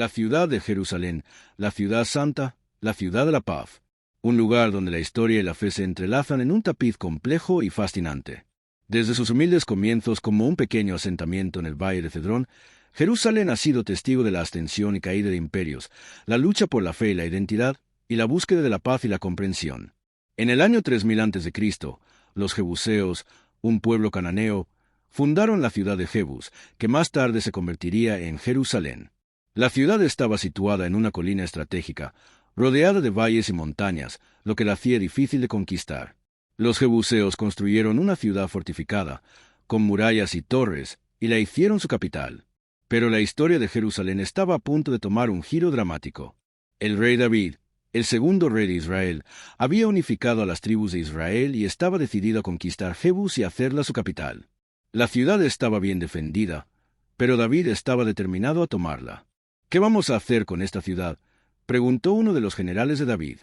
la ciudad de Jerusalén, la ciudad santa, la ciudad de la paz. Un lugar donde la historia y la fe se entrelazan en un tapiz complejo y fascinante. Desde sus humildes comienzos como un pequeño asentamiento en el valle de Cedrón, Jerusalén ha sido testigo de la ascensión y caída de imperios, la lucha por la fe y la identidad, y la búsqueda de la paz y la comprensión. En el año 3000 a.C., los jebuseos, un pueblo cananeo, fundaron la ciudad de Jebus, que más tarde se convertiría en Jerusalén. La ciudad estaba situada en una colina estratégica, rodeada de valles y montañas, lo que la hacía difícil de conquistar. Los jebuseos construyeron una ciudad fortificada, con murallas y torres, y la hicieron su capital. Pero la historia de Jerusalén estaba a punto de tomar un giro dramático. El rey David, el segundo rey de Israel, había unificado a las tribus de Israel y estaba decidido a conquistar Jebus y hacerla su capital. La ciudad estaba bien defendida, pero David estaba determinado a tomarla. «¿Qué vamos a hacer con esta ciudad?», preguntó uno de los generales de David.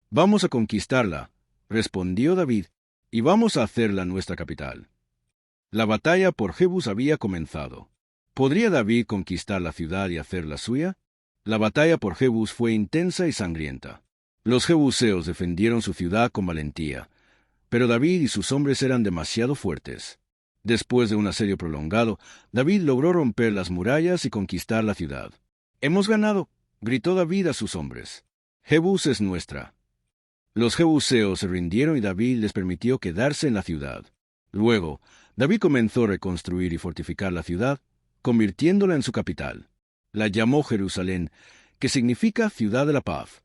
«Vamos a conquistarla», respondió David, «y vamos a hacerla nuestra capital». La batalla por Jebus había comenzado. ¿Podría David conquistar la ciudad y hacerla suya? La batalla por Jebus fue intensa y sangrienta. Los jebuseos defendieron su ciudad con valentía, pero David y sus hombres eran demasiado fuertes. Después de un asedio prolongado, David logró romper las murallas y conquistar la ciudad. «¡Hemos ganado!», gritó David a sus hombres. «Jebus es nuestra». Los jebuseos se rindieron y David les permitió quedarse en la ciudad. Luego, David comenzó a reconstruir y fortificar la ciudad, convirtiéndola en su capital. La llamó Jerusalén, que significa ciudad de la paz.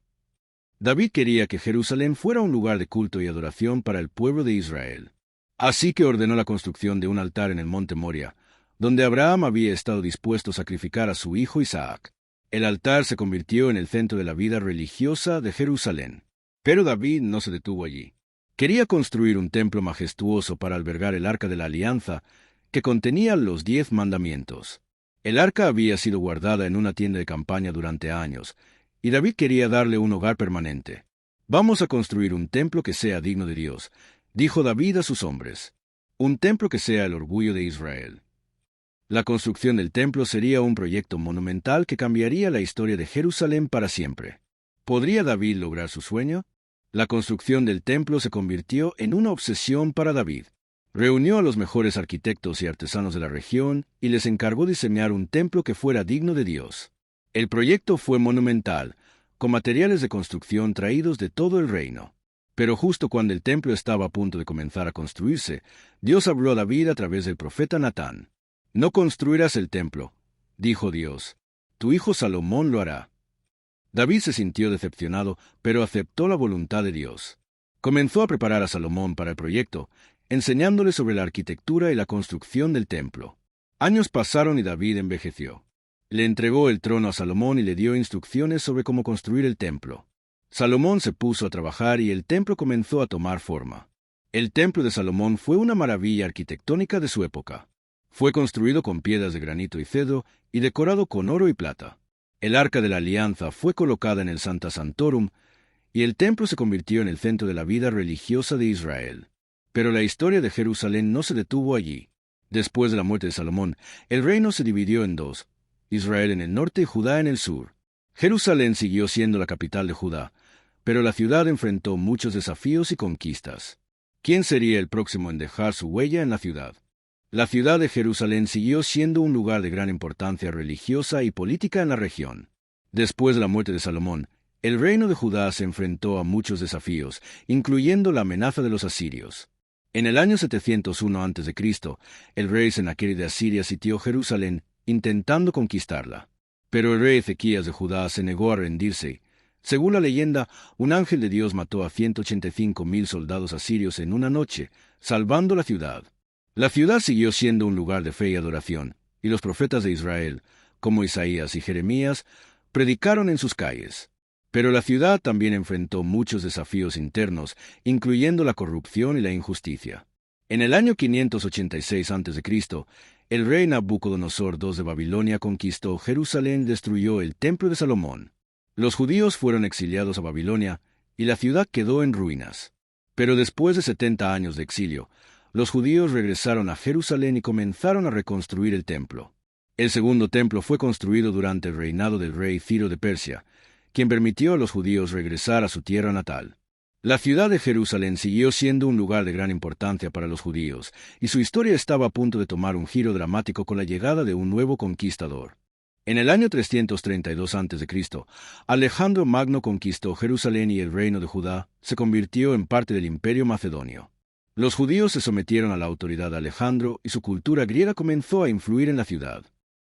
David quería que Jerusalén fuera un lugar de culto y adoración para el pueblo de Israel. Así que ordenó la construcción de un altar en el monte Moria, donde Abraham había estado dispuesto a sacrificar a su hijo Isaac. El altar se convirtió en el centro de la vida religiosa de Jerusalén. Pero David no se detuvo allí. Quería construir un templo majestuoso para albergar el Arca de la Alianza, que contenía los 10 mandamientos. El arca había sido guardada en una tienda de campaña durante años, y David quería darle un hogar permanente. «Vamos a construir un templo que sea digno de Dios», dijo David a sus hombres. «Un templo que sea el orgullo de Israel». La construcción del templo sería un proyecto monumental que cambiaría la historia de Jerusalén para siempre. ¿Podría David lograr su sueño? La construcción del templo se convirtió en una obsesión para David. Reunió a los mejores arquitectos y artesanos de la región y les encargó diseñar un templo que fuera digno de Dios. El proyecto fue monumental, con materiales de construcción traídos de todo el reino. Pero justo cuando el templo estaba a punto de comenzar a construirse, Dios habló a David a través del profeta Natán. «No construirás el templo», dijo Dios. «Tu hijo Salomón lo hará». David se sintió decepcionado, pero aceptó la voluntad de Dios. Comenzó a preparar a Salomón para el proyecto, enseñándole sobre la arquitectura y la construcción del templo. Años pasaron y David envejeció. Le entregó el trono a Salomón y le dio instrucciones sobre cómo construir el templo. Salomón se puso a trabajar y el templo comenzó a tomar forma. El templo de Salomón fue una maravilla arquitectónica de su época. Fue construido con piedras de granito y cedro y decorado con oro y plata. El Arca de la Alianza fue colocada en el Sancta Sanctorum y el templo se convirtió en el centro de la vida religiosa de Israel. Pero la historia de Jerusalén no se detuvo allí. Después de la muerte de Salomón, el reino se dividió en dos, Israel en el norte y Judá en el sur. Jerusalén siguió siendo la capital de Judá, pero la ciudad enfrentó muchos desafíos y conquistas. ¿Quién sería el próximo en dejar su huella en la ciudad? La ciudad de Jerusalén siguió siendo un lugar de gran importancia religiosa y política en la región. Después de la muerte de Salomón, el reino de Judá se enfrentó a muchos desafíos, incluyendo la amenaza de los asirios. En el año 701 a.C., el rey Senaquerib de Asiria sitió Jerusalén, intentando conquistarla. Pero el rey Ezequías de Judá se negó a rendirse. Según la leyenda, un ángel de Dios mató a 185,000 soldados asirios en una noche, salvando la ciudad. La ciudad siguió siendo un lugar de fe y adoración, y los profetas de Israel, como Isaías y Jeremías, predicaron en sus calles. Pero la ciudad también enfrentó muchos desafíos internos, incluyendo la corrupción y la injusticia. En el año 586 a.C., el rey Nabucodonosor II de Babilonia conquistó Jerusalén y destruyó el templo de Salomón. Los judíos fueron exiliados a Babilonia y la ciudad quedó en ruinas. Pero después de 70 años de exilio, los judíos regresaron a Jerusalén y comenzaron a reconstruir el templo. El segundo templo fue construido durante el reinado del rey Ciro de Persia, quien permitió a los judíos regresar a su tierra natal. La ciudad de Jerusalén siguió siendo un lugar de gran importancia para los judíos, y su historia estaba a punto de tomar un giro dramático con la llegada de un nuevo conquistador. En el año 332 a.C., Alejandro Magno conquistó Jerusalén y el reino de Judá se convirtió en parte del Imperio Macedonio. Los judíos se sometieron a la autoridad de Alejandro y su cultura griega comenzó a influir en la ciudad.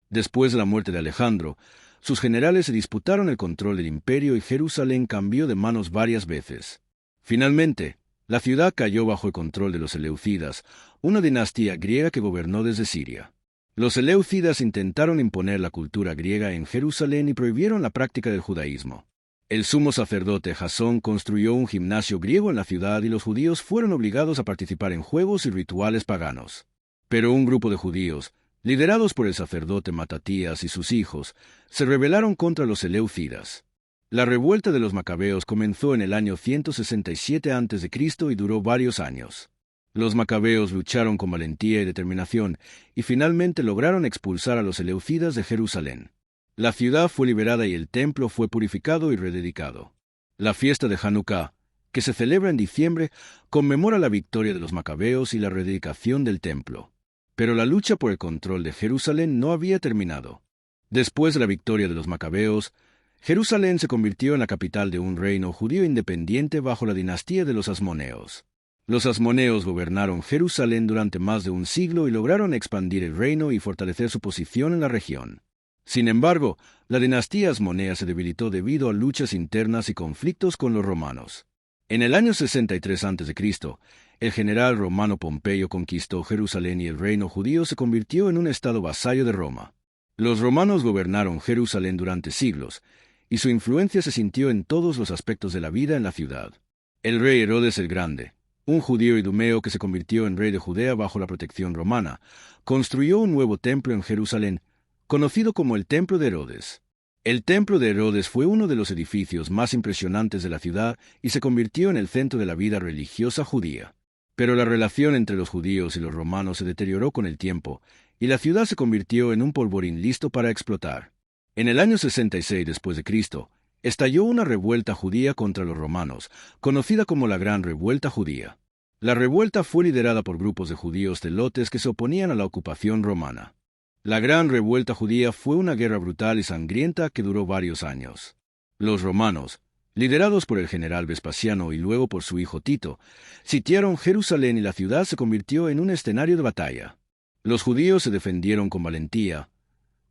Después de la muerte de Alejandro, sus generales se disputaron el control del imperio y Jerusalén cambió de manos varias veces. Finalmente, la ciudad cayó bajo el control de los Seleucidas, una dinastía griega que gobernó desde Siria. Los Seleucidas intentaron imponer la cultura griega en Jerusalén y prohibieron la práctica del judaísmo. El sumo sacerdote Jasón construyó un gimnasio griego en la ciudad y los judíos fueron obligados a participar en juegos y rituales paganos. Pero un grupo de judíos, liderados por el sacerdote Matatías y sus hijos, se rebelaron contra los Seleucidas. La revuelta de los macabeos comenzó en el año 167 a.C. y duró varios años. Los macabeos lucharon con valentía y determinación y finalmente lograron expulsar a los Seleucidas de Jerusalén. La ciudad fue liberada y el templo fue purificado y rededicado. La fiesta de Hanukkah, que se celebra en diciembre, conmemora la victoria de los macabeos y la rededicación del templo. Pero la lucha por el control de Jerusalén no había terminado. Después de la victoria de los macabeos, Jerusalén se convirtió en la capital de un reino judío independiente bajo la dinastía de los Asmoneos. Los Asmoneos gobernaron Jerusalén durante más de un siglo y lograron expandir el reino y fortalecer su posición en la región. Sin embargo, la dinastía asmonea se debilitó debido a luchas internas y conflictos con los romanos. En el año 63 a.C., el general romano Pompeyo conquistó Jerusalén y el reino judío se convirtió en un estado vasallo de Roma. Los romanos gobernaron Jerusalén durante siglos, y su influencia se sintió en todos los aspectos de la vida en la ciudad. El rey Herodes el Grande, un judío idumeo que se convirtió en rey de Judea bajo la protección romana, construyó un nuevo templo en Jerusalén, conocido como el Templo de Herodes. El Templo de Herodes fue uno de los edificios más impresionantes de la ciudad y se convirtió en el centro de la vida religiosa judía. Pero la relación entre los judíos y los romanos se deterioró con el tiempo, y la ciudad se convirtió en un polvorín listo para explotar. En el año 66 después de Cristo, estalló una revuelta judía contra los romanos, conocida como la Gran Revuelta Judía. La revuelta fue liderada por grupos de judíos zelotes que se oponían a la ocupación romana. La Gran Revuelta Judía fue una guerra brutal y sangrienta que duró varios años. Los romanos, liderados por el general Vespasiano y luego por su hijo Tito, sitiaron Jerusalén y la ciudad se convirtió en un escenario de batalla. Los judíos se defendieron con valentía,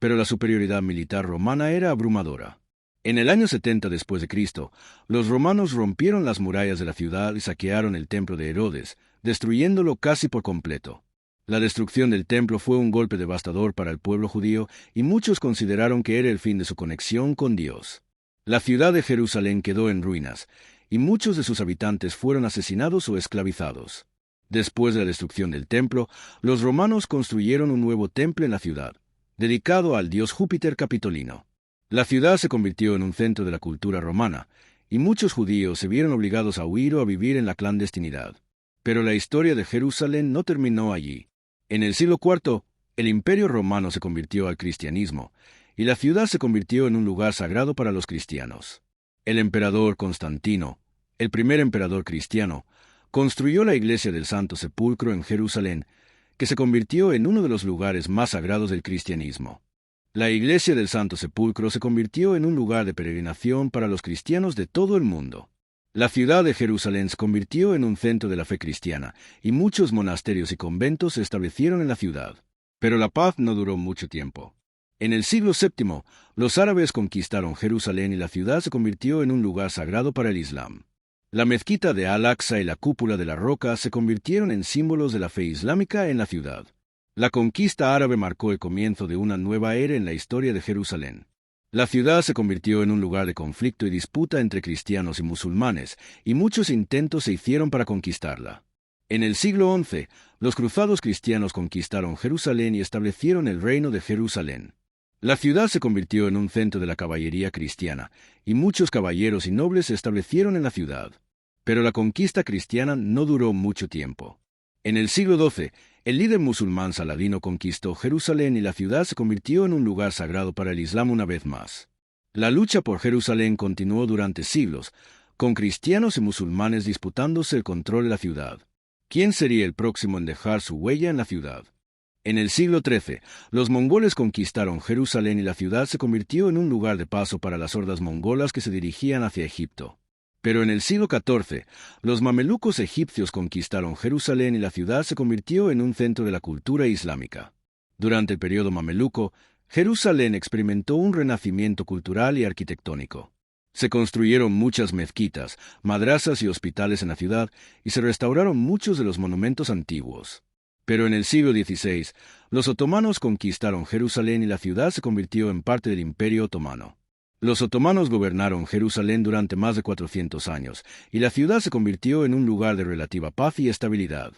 pero la superioridad militar romana era abrumadora. En el año 70 después de Cristo, los romanos rompieron las murallas de la ciudad y saquearon el templo de Herodes, destruyéndolo casi por completo. La destrucción del templo fue un golpe devastador para el pueblo judío y muchos consideraron que era el fin de su conexión con Dios. La ciudad de Jerusalén quedó en ruinas, y muchos de sus habitantes fueron asesinados o esclavizados. Después de la destrucción del templo, los romanos construyeron un nuevo templo en la ciudad, dedicado al dios Júpiter Capitolino. La ciudad se convirtió en un centro de la cultura romana, y muchos judíos se vieron obligados a huir o a vivir en la clandestinidad. Pero la historia de Jerusalén no terminó allí. En el siglo IV, el Imperio Romano se convirtió al cristianismo, y la ciudad se convirtió en un lugar sagrado para los cristianos. El emperador Constantino, el primer emperador cristiano, construyó la iglesia del Santo Sepulcro en Jerusalén, que se convirtió en uno de los lugares más sagrados del cristianismo. La iglesia del Santo Sepulcro se convirtió en un lugar de peregrinación para los cristianos de todo el mundo. La ciudad de Jerusalén se convirtió en un centro de la fe cristiana, y muchos monasterios y conventos se establecieron en la ciudad. Pero la paz no duró mucho tiempo. En el siglo VII, los árabes conquistaron Jerusalén y la ciudad se convirtió en un lugar sagrado para el Islam. La mezquita de Al-Aqsa y la cúpula de la Roca se convirtieron en símbolos de la fe islámica en la ciudad. La conquista árabe marcó el comienzo de una nueva era en la historia de Jerusalén. La ciudad se convirtió en un lugar de conflicto y disputa entre cristianos y musulmanes, y muchos intentos se hicieron para conquistarla. En el siglo XI, los cruzados cristianos conquistaron Jerusalén y establecieron el reino de Jerusalén. La ciudad se convirtió en un centro de la caballería cristiana, y muchos caballeros y nobles se establecieron en la ciudad. Pero la conquista cristiana no duró mucho tiempo. En el siglo XII, el líder musulmán Saladino conquistó Jerusalén y la ciudad se convirtió en un lugar sagrado para el Islam una vez más. La lucha por Jerusalén continuó durante siglos, con cristianos y musulmanes disputándose el control de la ciudad. ¿Quién sería el próximo en dejar su huella en la ciudad? En el siglo XIII, los mongoles conquistaron Jerusalén y la ciudad se convirtió en un lugar de paso para las hordas mongolas que se dirigían hacia Egipto. Pero en el siglo XIV, los mamelucos egipcios conquistaron Jerusalén y la ciudad se convirtió en un centro de la cultura islámica. Durante el periodo mameluco, Jerusalén experimentó un renacimiento cultural y arquitectónico. Se construyeron muchas mezquitas, madrasas y hospitales en la ciudad y se restauraron muchos de los monumentos antiguos. Pero en el siglo XVI, los otomanos conquistaron Jerusalén y la ciudad se convirtió en parte del Imperio Otomano. Los otomanos gobernaron Jerusalén durante más de 400 años, y la ciudad se convirtió en un lugar de relativa paz y estabilidad.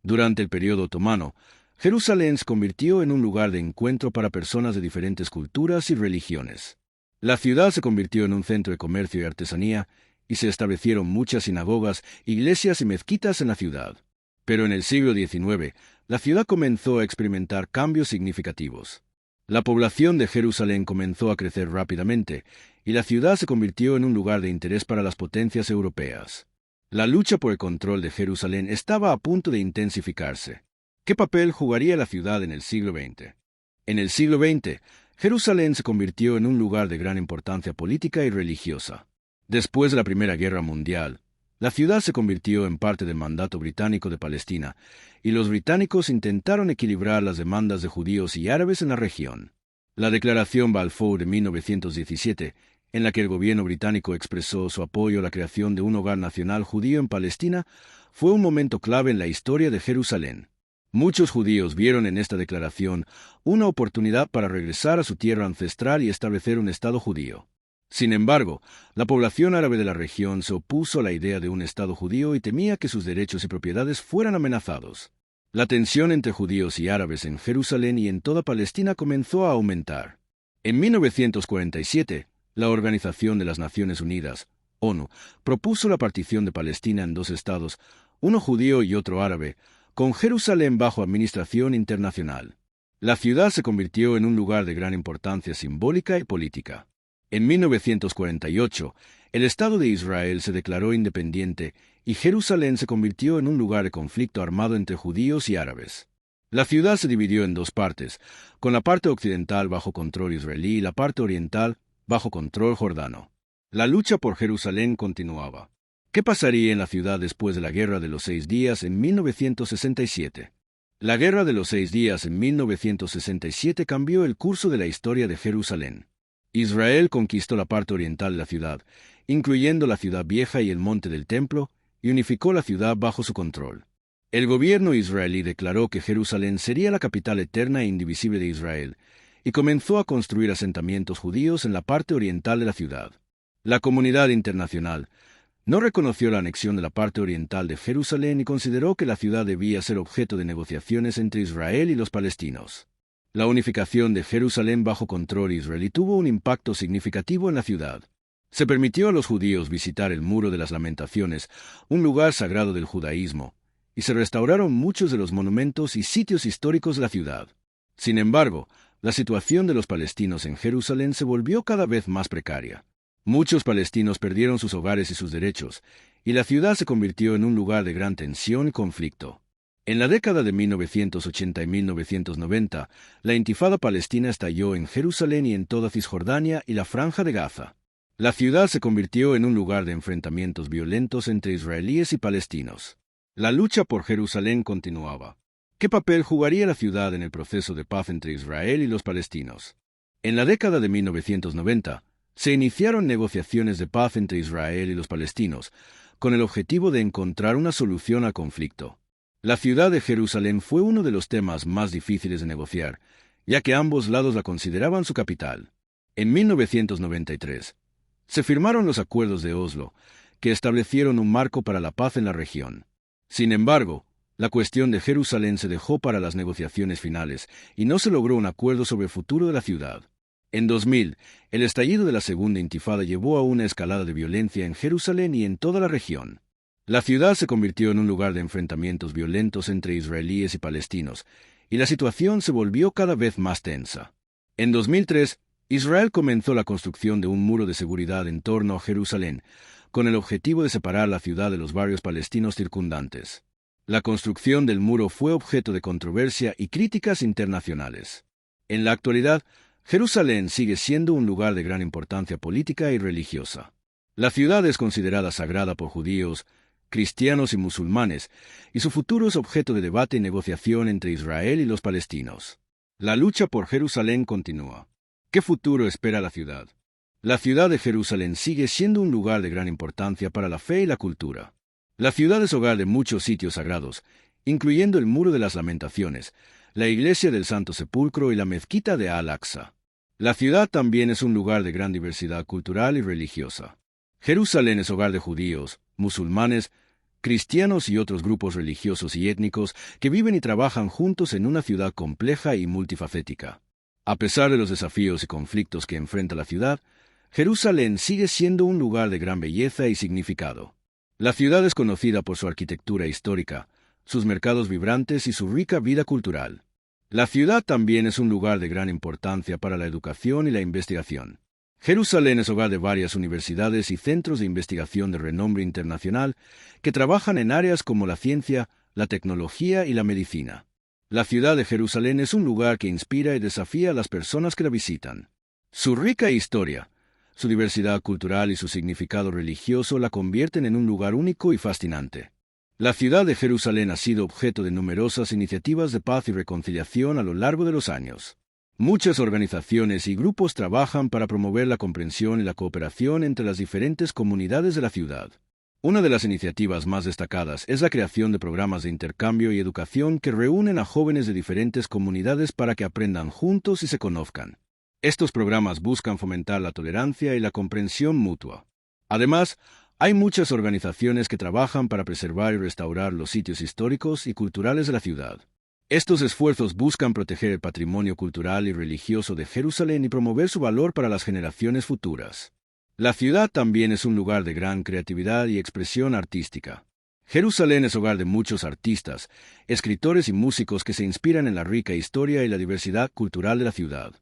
Durante el periodo otomano, Jerusalén se convirtió en un lugar de encuentro para personas de diferentes culturas y religiones. La ciudad se convirtió en un centro de comercio y artesanía, y se establecieron muchas sinagogas, iglesias y mezquitas en la ciudad. Pero en el siglo XIX, la ciudad comenzó a experimentar cambios significativos. La población de Jerusalén comenzó a crecer rápidamente, y la ciudad se convirtió en un lugar de interés para las potencias europeas. La lucha por el control de Jerusalén estaba a punto de intensificarse. ¿Qué papel jugaría la ciudad en el siglo XX? En el siglo XX, Jerusalén se convirtió en un lugar de gran importancia política y religiosa. Después de la Primera Guerra Mundial, la ciudad se convirtió en parte del mandato británico de Palestina, y los británicos intentaron equilibrar las demandas de judíos y árabes en la región. La Declaración Balfour de 1917, en la que el gobierno británico expresó su apoyo a la creación de un hogar nacional judío en Palestina, fue un momento clave en la historia de Jerusalén. Muchos judíos vieron en esta declaración una oportunidad para regresar a su tierra ancestral y establecer un Estado judío. Sin embargo, la población árabe de la región se opuso a la idea de un Estado judío y temía que sus derechos y propiedades fueran amenazados. La tensión entre judíos y árabes en Jerusalén y en toda Palestina comenzó a aumentar. En 1947, la Organización de las Naciones Unidas, ONU, propuso la partición de Palestina en dos estados, uno judío y otro árabe, con Jerusalén bajo administración internacional. La ciudad se convirtió en un lugar de gran importancia simbólica y política. En 1948, el Estado de Israel se declaró independiente y Jerusalén se convirtió en un lugar de conflicto armado entre judíos y árabes. La ciudad se dividió en dos partes, con la parte occidental bajo control israelí y la parte oriental bajo control jordano. La lucha por Jerusalén continuaba. ¿Qué pasaría en la ciudad después de la Guerra de los 6 Días en 1967? La Guerra de los 6 Días en 1967 cambió el curso de la historia de Jerusalén. Israel conquistó la parte oriental de la ciudad, incluyendo la ciudad vieja y el monte del templo, y unificó la ciudad bajo su control. El gobierno israelí declaró que Jerusalén sería la capital eterna e indivisible de Israel, y comenzó a construir asentamientos judíos en la parte oriental de la ciudad. La comunidad internacional no reconoció la anexión de la parte oriental de Jerusalén y consideró que la ciudad debía ser objeto de negociaciones entre Israel y los palestinos. La unificación de Jerusalén bajo control israelí tuvo un impacto significativo en la ciudad. Se permitió a los judíos visitar el Muro de las Lamentaciones, un lugar sagrado del judaísmo, y se restauraron muchos de los monumentos y sitios históricos de la ciudad. Sin embargo, la situación de los palestinos en Jerusalén se volvió cada vez más precaria. Muchos palestinos perdieron sus hogares y sus derechos, y la ciudad se convirtió en un lugar de gran tensión y conflicto. En la década de 1980 y 1990, la intifada palestina estalló en Jerusalén y en toda Cisjordania y la Franja de Gaza. La ciudad se convirtió en un lugar de enfrentamientos violentos entre israelíes y palestinos. La lucha por Jerusalén continuaba. ¿Qué papel jugaría la ciudad en el proceso de paz entre Israel y los palestinos? En la década de 1990, se iniciaron negociaciones de paz entre Israel y los palestinos, con el objetivo de encontrar una solución al conflicto. La ciudad de Jerusalén fue uno de los temas más difíciles de negociar, ya que ambos lados la consideraban su capital. En 1993, se firmaron los Acuerdos de Oslo, que establecieron un marco para la paz en la región. Sin embargo, la cuestión de Jerusalén se dejó para las negociaciones finales y no se logró un acuerdo sobre el futuro de la ciudad. En 2000, el estallido de la Segunda Intifada llevó a una escalada de violencia en Jerusalén y en toda la región. La ciudad se convirtió en un lugar de enfrentamientos violentos entre israelíes y palestinos, y la situación se volvió cada vez más tensa. En 2003, Israel comenzó la construcción de un muro de seguridad en torno a Jerusalén, con el objetivo de separar la ciudad de los barrios palestinos circundantes. La construcción del muro fue objeto de controversia y críticas internacionales. En la actualidad, Jerusalén sigue siendo un lugar de gran importancia política y religiosa. La ciudad es considerada sagrada por judíos, cristianos y musulmanes, y su futuro es objeto de debate y negociación entre Israel y los palestinos. La lucha por Jerusalén continúa. ¿Qué futuro espera la ciudad? La ciudad de Jerusalén sigue siendo un lugar de gran importancia para la fe y la cultura. La ciudad es hogar de muchos sitios sagrados, incluyendo el Muro de las Lamentaciones, la Iglesia del Santo Sepulcro y la Mezquita de Al-Aqsa. La ciudad también es un lugar de gran diversidad cultural y religiosa. Jerusalén es hogar de judíos, musulmanes, cristianos y otros grupos religiosos y étnicos que viven y trabajan juntos en una ciudad compleja y multifacética. A pesar de los desafíos y conflictos que enfrenta la ciudad, Jerusalén sigue siendo un lugar de gran belleza y significado. La ciudad es conocida por su arquitectura histórica, sus mercados vibrantes y su rica vida cultural. La ciudad también es un lugar de gran importancia para la educación y la investigación. Jerusalén es hogar de varias universidades y centros de investigación de renombre internacional que trabajan en áreas como la ciencia, la tecnología y la medicina. La ciudad de Jerusalén es un lugar que inspira y desafía a las personas que la visitan. Su rica historia, su diversidad cultural y su significado religioso la convierten en un lugar único y fascinante. La ciudad de Jerusalén ha sido objeto de numerosas iniciativas de paz y reconciliación a lo largo de los años. Muchas organizaciones y grupos trabajan para promover la comprensión y la cooperación entre las diferentes comunidades de la ciudad. Una de las iniciativas más destacadas es la creación de programas de intercambio y educación que reúnen a jóvenes de diferentes comunidades para que aprendan juntos y se conozcan. Estos programas buscan fomentar la tolerancia y la comprensión mutua. Además, hay muchas organizaciones que trabajan para preservar y restaurar los sitios históricos y culturales de la ciudad. Estos esfuerzos buscan proteger el patrimonio cultural y religioso de Jerusalén y promover su valor para las generaciones futuras. La ciudad también es un lugar de gran creatividad y expresión artística. Jerusalén es hogar de muchos artistas, escritores y músicos que se inspiran en la rica historia y la diversidad cultural de la ciudad.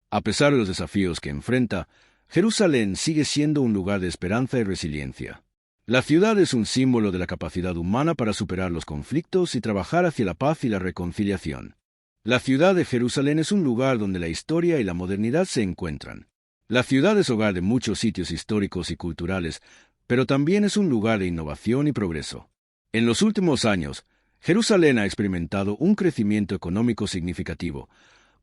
A pesar de los desafíos que enfrenta, Jerusalén sigue siendo un lugar de esperanza y resiliencia. La ciudad es un símbolo de la capacidad humana para superar los conflictos y trabajar hacia la paz y la reconciliación. La ciudad de Jerusalén es un lugar donde la historia y la modernidad se encuentran. La ciudad es hogar de muchos sitios históricos y culturales, pero también es un lugar de innovación y progreso. En los últimos años, Jerusalén ha experimentado un crecimiento económico significativo,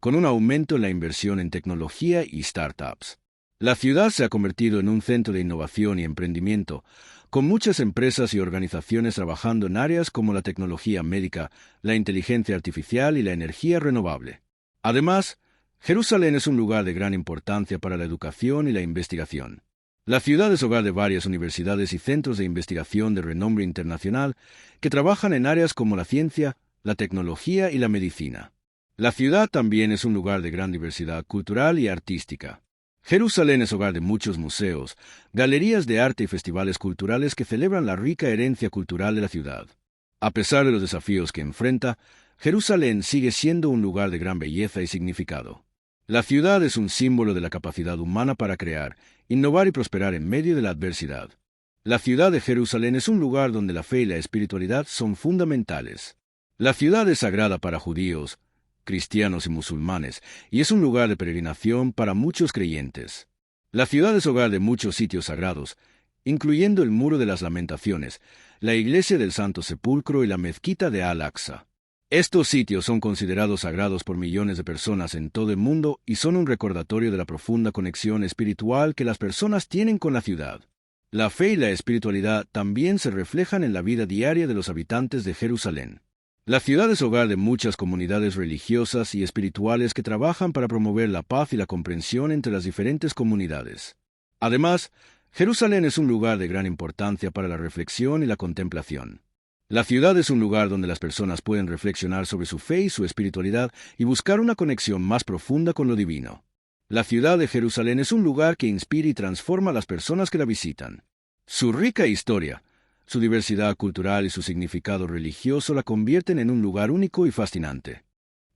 con un aumento en la inversión en tecnología y startups. La ciudad se ha convertido en un centro de innovación y emprendimiento, con muchas empresas y organizaciones trabajando en áreas como la tecnología médica, la inteligencia artificial y la energía renovable. Además, Jerusalén es un lugar de gran importancia para la educación y la investigación. La ciudad es hogar de varias universidades y centros de investigación de renombre internacional que trabajan en áreas como la ciencia, la tecnología y la medicina. La ciudad también es un lugar de gran diversidad cultural y artística. Jerusalén es hogar de muchos museos, galerías de arte y festivales culturales que celebran la rica herencia cultural de la ciudad. A pesar de los desafíos que enfrenta, Jerusalén sigue siendo un lugar de gran belleza y significado. La ciudad es un símbolo de la capacidad humana para crear, innovar y prosperar en medio de la adversidad. La ciudad de Jerusalén es un lugar donde la fe y la espiritualidad son fundamentales. La ciudad es sagrada para judíos, cristianos y musulmanes, y es un lugar de peregrinación para muchos creyentes. La ciudad es hogar de muchos sitios sagrados, incluyendo el Muro de las Lamentaciones, la Iglesia del Santo Sepulcro y la Mezquita de Al-Aqsa. Estos sitios son considerados sagrados por millones de personas en todo el mundo y son un recordatorio de la profunda conexión espiritual que las personas tienen con la ciudad. La fe y la espiritualidad también se reflejan en la vida diaria de los habitantes de Jerusalén. La ciudad es hogar de muchas comunidades religiosas y espirituales que trabajan para promover la paz y la comprensión entre las diferentes comunidades. Además, Jerusalén es un lugar de gran importancia para la reflexión y la contemplación. La ciudad es un lugar donde las personas pueden reflexionar sobre su fe y su espiritualidad y buscar una conexión más profunda con lo divino. La ciudad de Jerusalén es un lugar que inspira y transforma a las personas que la visitan. Su rica historia, Su diversidad cultural y su significado religioso la convierten en un lugar único y fascinante.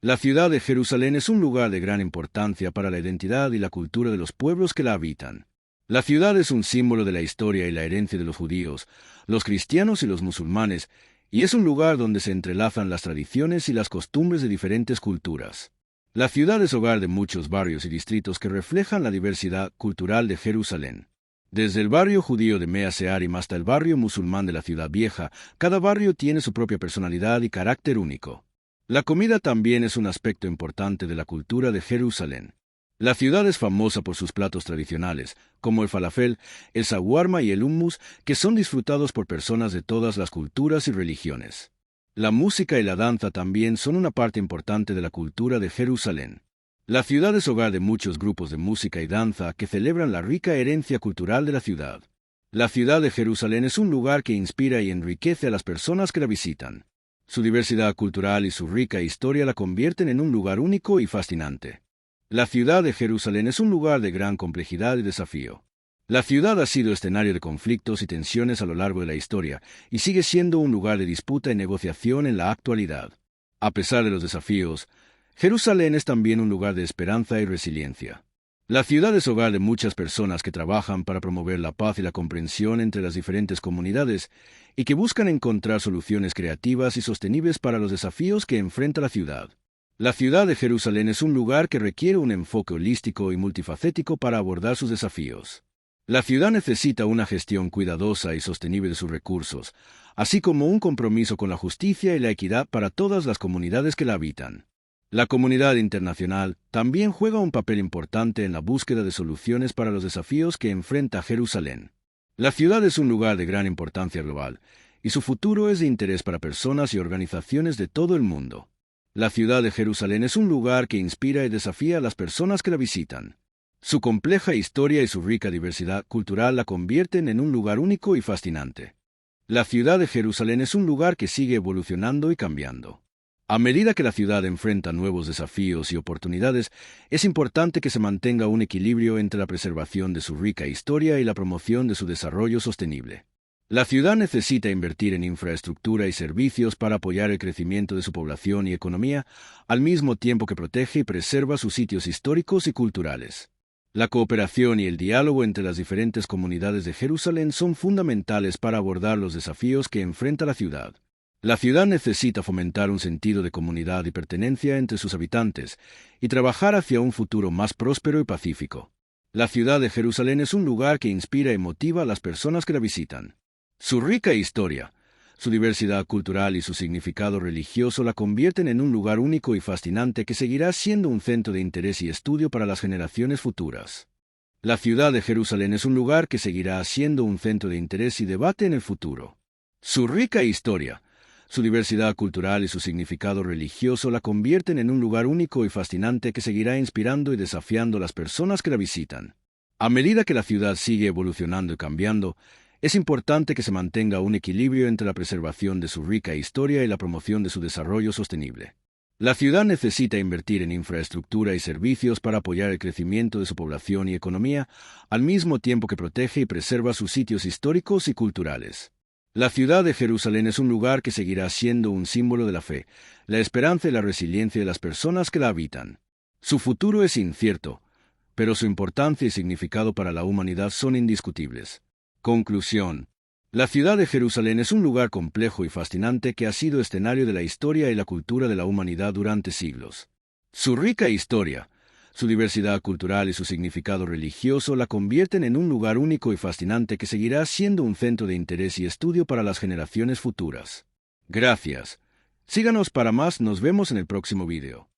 La ciudad de Jerusalén es un lugar de gran importancia para la identidad y la cultura de los pueblos que la habitan. La ciudad es un símbolo de la historia y la herencia de los judíos, los cristianos y los musulmanes, y es un lugar donde se entrelazan las tradiciones y las costumbres de diferentes culturas. La ciudad es hogar de muchos barrios y distritos que reflejan la diversidad cultural de Jerusalén. Desde el barrio judío de Mea Shearim hasta el barrio musulmán de la Ciudad Vieja, cada barrio tiene su propia personalidad y carácter único. La comida también es un aspecto importante de la cultura de Jerusalén. La ciudad es famosa por sus platos tradicionales, como el falafel, el shawarma y el hummus, que son disfrutados por personas de todas las culturas y religiones. La música y la danza también son una parte importante de la cultura de Jerusalén. La ciudad es hogar de muchos grupos de música y danza que celebran la rica herencia cultural de la ciudad. La ciudad de Jerusalén es un lugar que inspira y enriquece a las personas que la visitan. Su diversidad cultural y su rica historia la convierten en un lugar único y fascinante. La ciudad de Jerusalén es un lugar de gran complejidad y desafío. La ciudad ha sido escenario de conflictos y tensiones a lo largo de la historia y sigue siendo un lugar de disputa y negociación en la actualidad. A pesar de los desafíos, Jerusalén es también un lugar de esperanza y resiliencia. La ciudad es hogar de muchas personas que trabajan para promover la paz y la comprensión entre las diferentes comunidades y que buscan encontrar soluciones creativas y sostenibles para los desafíos que enfrenta la ciudad. La ciudad de Jerusalén es un lugar que requiere un enfoque holístico y multifacético para abordar sus desafíos. La ciudad necesita una gestión cuidadosa y sostenible de sus recursos, así como un compromiso con la justicia y la equidad para todas las comunidades que la habitan. La comunidad internacional también juega un papel importante en la búsqueda de soluciones para los desafíos que enfrenta Jerusalén. La ciudad es un lugar de gran importancia global, y su futuro es de interés para personas y organizaciones de todo el mundo. La ciudad de Jerusalén es un lugar que inspira y desafía a las personas que la visitan. Su compleja historia y su rica diversidad cultural la convierten en un lugar único y fascinante. La ciudad de Jerusalén es un lugar que sigue evolucionando y cambiando. A medida que la ciudad enfrenta nuevos desafíos y oportunidades, es importante que se mantenga un equilibrio entre la preservación de su rica historia y la promoción de su desarrollo sostenible. La ciudad necesita invertir en infraestructura y servicios para apoyar el crecimiento de su población y economía, al mismo tiempo que protege y preserva sus sitios históricos y culturales. La cooperación y el diálogo entre las diferentes comunidades de Jerusalén son fundamentales para abordar los desafíos que enfrenta la ciudad. La ciudad necesita fomentar un sentido de comunidad y pertenencia entre sus habitantes y trabajar hacia un futuro más próspero y pacífico. La ciudad de Jerusalén es un lugar que inspira y motiva a las personas que la visitan. Su rica historia, su diversidad cultural y su significado religioso la convierten en un lugar único y fascinante que seguirá siendo un centro de interés y estudio para las generaciones futuras. La ciudad de Jerusalén es un lugar que seguirá siendo un centro de interés y debate en el futuro. Su rica historia, su diversidad cultural y su significado religioso la convierten en un lugar único y fascinante que seguirá inspirando y desafiando a las personas que la visitan. A medida que la ciudad sigue evolucionando y cambiando, es importante que se mantenga un equilibrio entre la preservación de su rica historia y la promoción de su desarrollo sostenible. La ciudad necesita invertir en infraestructura y servicios para apoyar el crecimiento de su población y economía, al mismo tiempo que protege y preserva sus sitios históricos y culturales. La ciudad de Jerusalén es un lugar que seguirá siendo un símbolo de la fe, la esperanza y la resiliencia de las personas que la habitan. Su futuro es incierto, pero su importancia y significado para la humanidad son indiscutibles. Conclusión. La ciudad de Jerusalén es un lugar complejo y fascinante que ha sido escenario de la historia y la cultura de la humanidad durante siglos. Su rica historia, su diversidad cultural y su significado religioso la convierten en un lugar único y fascinante que seguirá siendo un centro de interés y estudio para las generaciones futuras. Gracias. Síganos para más, nos vemos en el próximo video.